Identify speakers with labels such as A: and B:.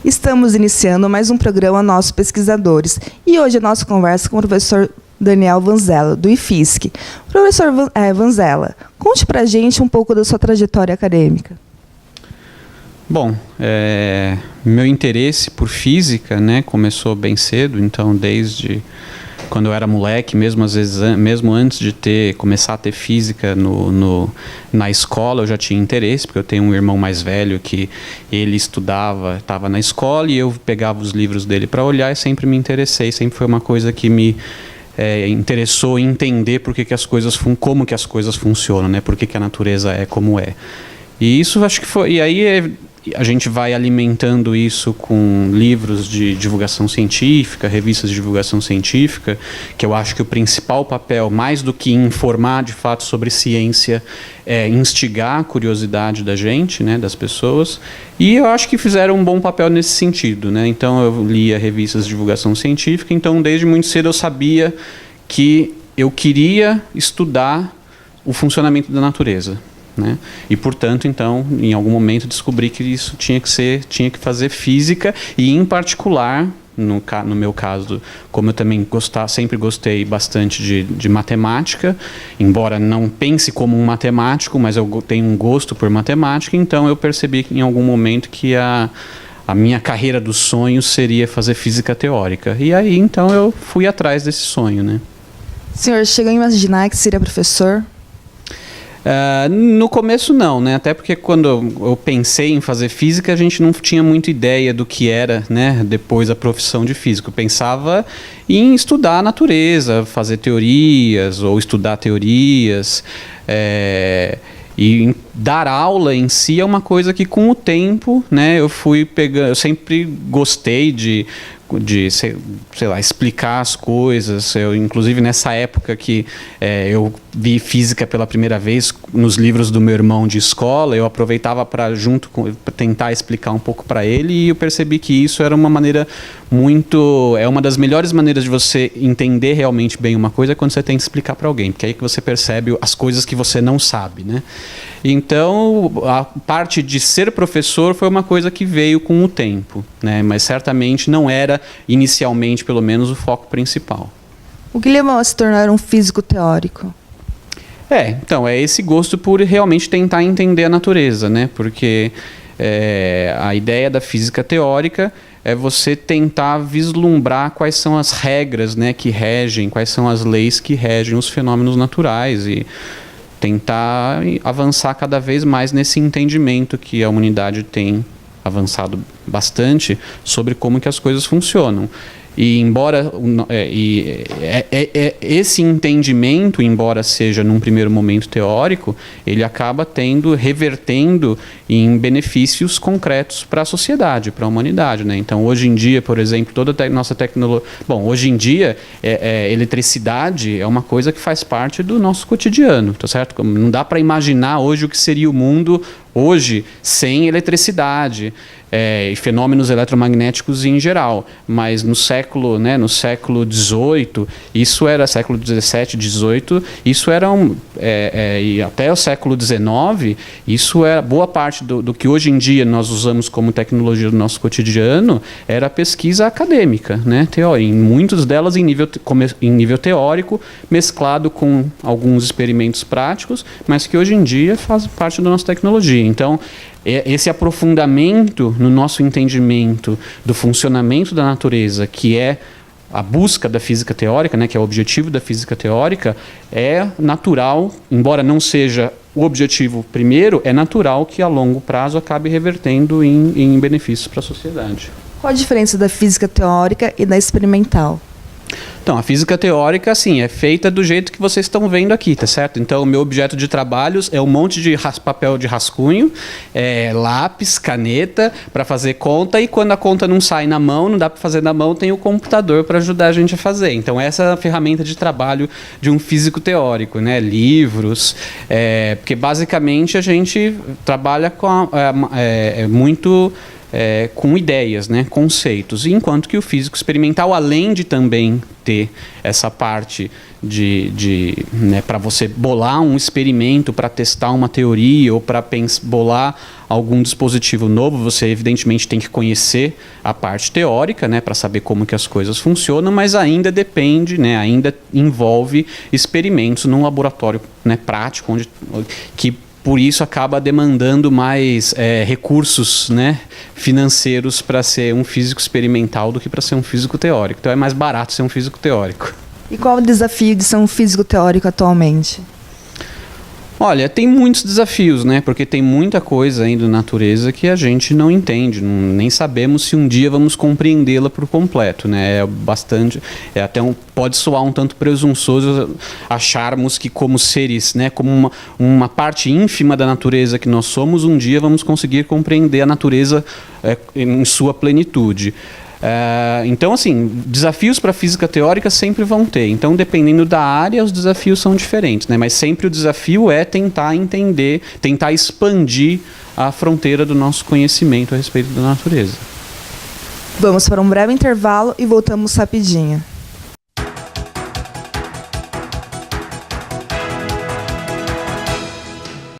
A: Estamos iniciando mais um programa Nossos Pesquisadores e hoje a nossa conversa com o professor Daniel Vanzella, do IFISC. Professor Vanzella, conte para a gente um pouco da sua trajetória acadêmica.
B: Bom, meu interesse por física, né, começou bem cedo, então desde quando eu era moleque, mesmo às vezes, mesmo antes de começar a ter física na escola, eu já tinha interesse, porque eu tenho um irmão mais velho que ele estava na escola e eu pegava os livros dele para olhar e sempre me interessei, sempre foi uma coisa que me interessou em entender como que as coisas funcionam, né, por que a natureza é como é. E isso acho que foi, e aí a gente vai alimentando isso com livros de divulgação científica, revistas de divulgação científica, que eu acho que o principal papel, mais do que informar de fato sobre ciência, é instigar a curiosidade da gente, né, das pessoas, e eu acho que fizeram um bom papel nesse sentido, né? Então eu lia revistas de divulgação científica, então desde muito cedo eu sabia que eu queria estudar o funcionamento da natureza. Né? E portanto, então, em algum momento descobri que isso tinha que fazer física e, em particular, no meu caso, como eu também sempre gostei bastante de matemática, embora não pense como um matemático, mas eu tenho um gosto por matemática, então eu percebi em algum momento que a minha carreira dos sonhos seria fazer física teórica. E aí, então, eu fui atrás desse sonho, né?
A: O senhor chegou a imaginar que seria professor?
B: No começo não, né? Até porque quando eu pensei em fazer física, a gente não tinha muita ideia do que era, né, depois a profissão de físico. Eu pensava em estudar a natureza, fazer teorias ou estudar teorias. E dar aula em si é uma coisa que com o tempo, né, eu sempre gostei de sei lá, explicar as coisas. Inclusive nessa época que eu vi física pela primeira vez nos livros do meu irmão de escola, eu aproveitava para tentar explicar um pouco para ele, e eu percebi que isso era uma maneira uma das melhores maneiras de você entender realmente bem uma coisa, é quando você tenta explicar para alguém, porque é aí que você percebe as coisas que você não sabe, né? Então, a parte de ser professor foi uma coisa que veio com o tempo, né? Mas certamente não era, inicialmente, pelo menos, o foco principal.
A: O que levou a se tornar um físico teórico?
B: Então, é esse gosto por realmente tentar entender a natureza, né? Porque a ideia da física teórica é você tentar vislumbrar quais são as regras, né, que regem, quais são as leis que regem os fenômenos naturais e tentar avançar cada vez mais nesse entendimento que a humanidade tem avançado bastante sobre como que as coisas funcionam. E embora esse entendimento, embora seja num primeiro momento teórico, ele acaba revertendo em benefícios concretos para a sociedade, para a humanidade, né? Então, hoje em dia, por exemplo, toda a nossa tecnologia... Bom, hoje em dia, eletricidade é uma coisa que faz parte do nosso cotidiano, tá certo? Não dá para imaginar hoje o que seria o mundo hoje sem eletricidade e fenômenos eletromagnéticos em geral, mas no século XVIII, isso era século XVII, XVIII, isso era e até o século XIX, isso era boa parte do que hoje em dia nós usamos como tecnologia do nosso cotidiano, era pesquisa acadêmica, né, em muitas delas em nível teórico, mesclado com alguns experimentos práticos, mas que hoje em dia faz parte da nossa tecnologia. Então, esse aprofundamento no nosso entendimento do funcionamento da natureza, que é a busca da física teórica, né, que é o objetivo da física teórica, é natural, embora não seja o objetivo primeiro, é natural que a longo prazo acabe revertendo em benefícios para a sociedade.
A: Qual a diferença da física teórica e da experimental?
B: Então, a física teórica, assim, é feita do jeito que vocês estão vendo aqui, tá certo? Então, o meu objeto de trabalhos é um monte de papel de rascunho, lápis, caneta, para fazer conta, e quando a conta não sai na mão, não dá para fazer na mão, tem o computador para ajudar a gente a fazer. Então, essa é a ferramenta de trabalho de um físico teórico, né? Livros, porque basicamente a gente trabalha com muito com ideias, né, conceitos. Enquanto que o físico experimental, além de também ter essa parte né, para você bolar um experimento, para testar uma teoria ou para bolar algum dispositivo novo, você evidentemente tem que conhecer a parte teórica, né, para saber como que as coisas funcionam, mas ainda depende, né, ainda envolve experimentos num laboratório, né, prático, que por isso acaba demandando mais recursos, né, financeiros para ser um físico experimental do que para ser um físico teórico. Então é mais barato ser um físico teórico.
A: E qual é o desafio de ser um físico teórico atualmente?
B: Olha, tem muitos desafios, né? Porque tem muita coisa aí da natureza que a gente não entende, nem sabemos se um dia vamos compreendê-la por completo, né? Pode soar um tanto presunçoso acharmos que como seres, né, como uma parte ínfima da natureza que nós somos, um dia vamos conseguir compreender a natureza em sua plenitude. Então, assim, desafios para a física teórica sempre vão ter. Então, dependendo da área, os desafios são diferentes, né? Mas sempre o desafio é tentar entender, tentar expandir a fronteira do nosso conhecimento a respeito da natureza.
A: Vamos para um breve intervalo e voltamos rapidinho.